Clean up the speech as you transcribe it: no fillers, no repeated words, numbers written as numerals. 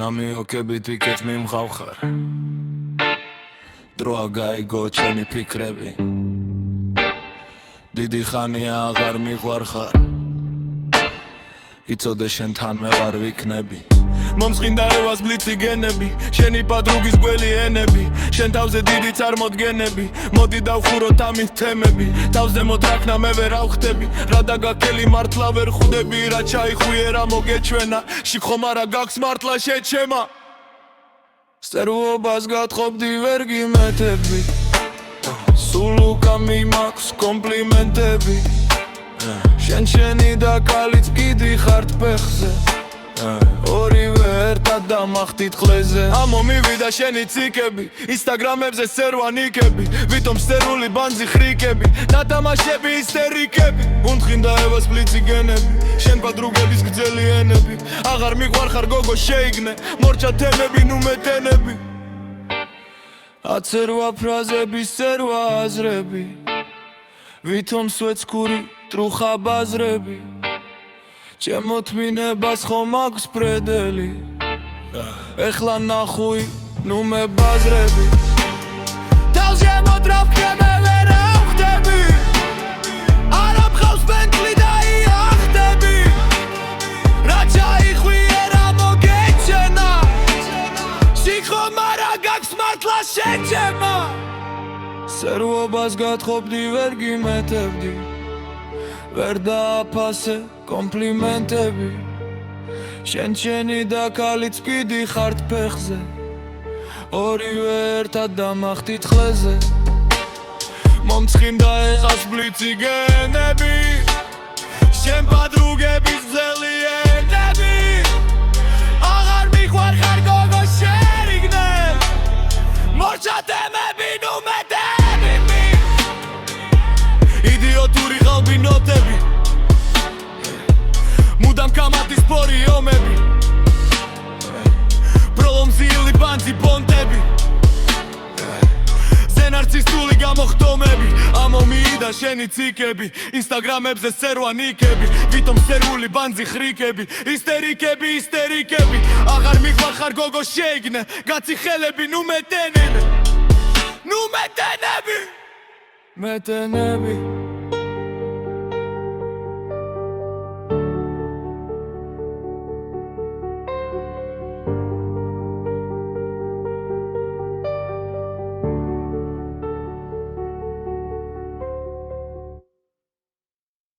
ნამიოკებით ვიქეთ მიმღავხარ დროა გაიგო ჩემი ფიქრები დიდი ხანია აღარ მიყვარხარ იცოდე შენ თან მე ვარ ვიქნები მომსხინდა ევას ბლიცი გენები შენი პადრუგის გველი ენები შენ თავზე დიდი წარმოდგენები მოდი დავხუროთ ამის თემები თავზე მოთაქნა მე ვერ ავხდები რა დაგაკელი მართლა ვერ ხვდები რა ჩაიხვიე რა მოგეჩვენა შიქხომ არა გაქვს მართლა შეჩემა სტერვობას გათხოვდი ვერ გიმეთები სულ უკამი მაქვს კომპლიმენტები შენი და კალიც კიდი ხართ ფეხზე ორივე ერთად დამახტით ხლეზე ამო მივიდა შენი ციკები ინსტაგრამებზე სერვანიკები ვითომ სტერული ბანძი ხრიკები დათამაშები ისტერიკები უნთხინდა ევას ბლიცი გენები შენ პადრუგების გძელი ენები აღარ მიყვარხარ გოგო შეიგნე მორჩა თემები ნუ მეტენები აცერვა ფრაზები სერვა აზრები ვითომ სვეცქური ტრუხა ბაზრები ჩემო თმინებას ხომ აქვს ფრედელი ეხლა ნახუი ნუ მე ბაზრები თავზე მოდრავკე მე ვერ ავხდები არა მყავს ბენტლი და იახდები რა ჩაიხვიე რა მოგეჩენა შიქხომ არა გაქვს მართლა შეჩემა სერვობას გათხოვდი ვერ გიმეთებდი ვერ დააფასე კომპლიმენტები შენი და კალიც კიდი ხართ ფეხზე ორივე ერთად დამახტით ხლეზე მომცხინდა ეხას ბლიცი გენები შენ პადრუგების გძელი ენები აღარ მიყვარხარ გოგო შეიგნე მორჩა თემები ნუ მეტენები იდიოტური ღალბი ნოტები მუდამ კამათის სპორი ომები პროლომზილი ბანძი პონტები ზენარცისტული გამოხდომები ამო მიიდა შენი ციკები ინსტაგრამებზე სერვანიკები ვითომ სერული ბანძი ხრიკები ისტერიკები აღარ მიყვარხარ გოგო შეიგნე გაცი ხელები ნუ მეტენები